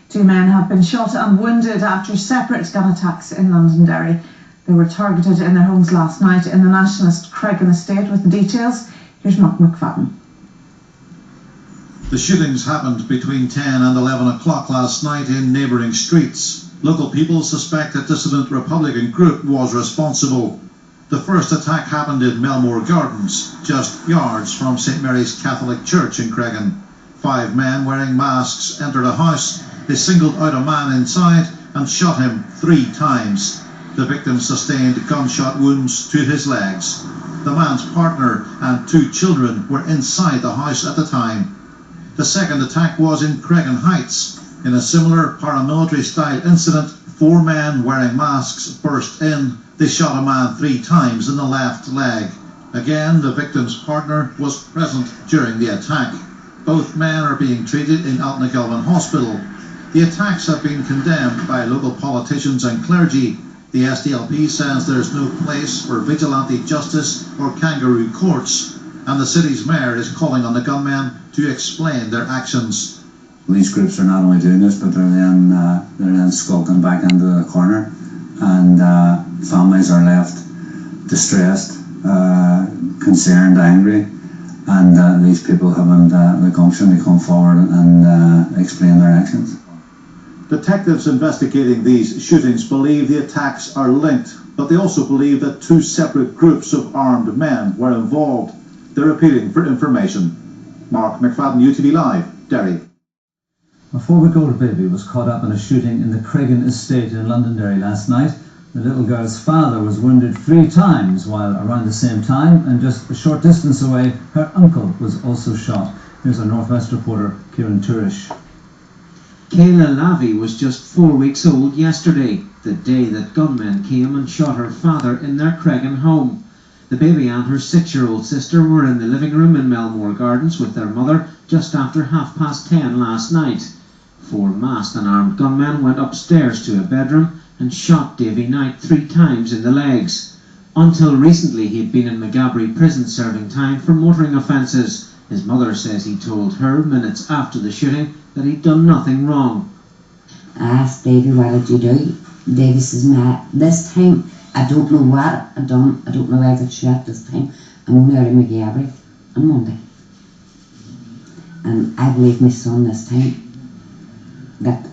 Two men have been shot and wounded after separate gun attacks in Londonderry. They were targeted in their homes last night in the nationalist Cregan estate. With the details, here's Mark McFadden. The shootings happened between 10 and 11 o'clock last night in neighbouring streets. Local people suspect a dissident Republican group was responsible. The first attack happened in Melmore Gardens, just yards from St Mary's Catholic Church in Cregan. 5 men wearing masks entered a house. They singled out a man inside and shot him 3 times. The victim sustained gunshot wounds to his legs. The man's partner and 2 children were inside the house at the time. The second attack was in Cregan Heights. In a similar paramilitary-style incident, 4 men wearing masks burst in. They shot a man 3 times in the left leg. Again, the victim's partner was present during the attack. Both men are being treated in Altnagelvin Hospital. The attacks have been condemned by local politicians and clergy. The SDLP says there's no place for vigilante justice or kangaroo courts, and the city's mayor is calling on the gunmen to explain their actions. These groups are not only doing this, but they're then skulking back into the corner, and families are left distressed, concerned, angry, and these people haven't the gumption to come forward and explain their actions. Detectives investigating these shootings believe the attacks are linked, but they also believe that 2 separate groups of armed men were involved. They're appealing for information. Mark McFadden, UTV Live, Derry. A 4-week-old baby was caught up in a shooting in the Cregan estate in Londonderry last night. The little girl's father was wounded 3 times, while around the same time and just a short distance away, her uncle was also shot. Here's our Northwest reporter, Kieran Turish. Kayla Lavey was just 4 weeks old yesterday, the day that gunmen came and shot her father in their Cregan home. The baby and her 6-year-old sister were in the living room in Melmore Gardens with their mother just after 10:30 last night. 4 masked and armed gunmen went upstairs to a bedroom and shot Davy Knight 3 times in the legs. Until recently, he'd been in Maghaberry prison serving time for motoring offences. His mother says he told her minutes after the shooting that he'd done nothing wrong. I asked Davy, what did you do? Davy says, this time I don't know what I done. I don't know why I got shot this time. I'm only out of Maghaberry on Monday. And I believe my son this time that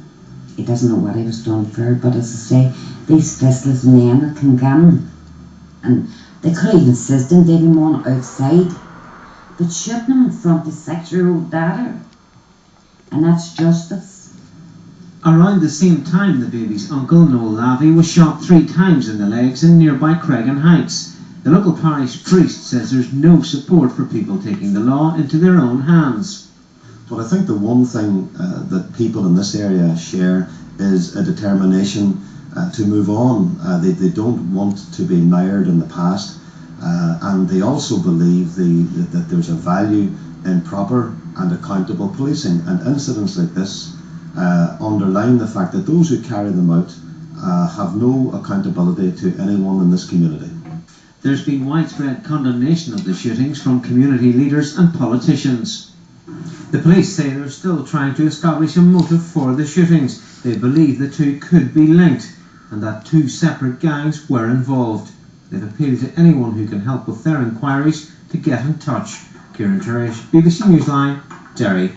he doesn't know what he was done for, but as I say, these faceless men that can gun, and they could even insist on Davy one outside, but shooting him in front of his 6-year-old daughter, and that's justice. Around the same time, the baby's uncle, Noel Lavey, was shot 3 times in the legs in nearby Cregan Heights. The local parish priest says there's no support for people taking the law into their own hands. But I think the one thing that people in this area share is a determination to move on. They don't want to be mired in the past, and they also believe that there's a value in proper and accountable policing. And incidents like this underline the fact that those who carry them out have no accountability to anyone in this community. There's been widespread condemnation of the shootings from community leaders and politicians. The police say they're still trying to establish a motive for the shootings. They believe the 2 could be linked and that 2 separate gangs were involved. They've appealed to anyone who can help with their inquiries to get in touch. Kieran Turish, BBC Newsline, Derry.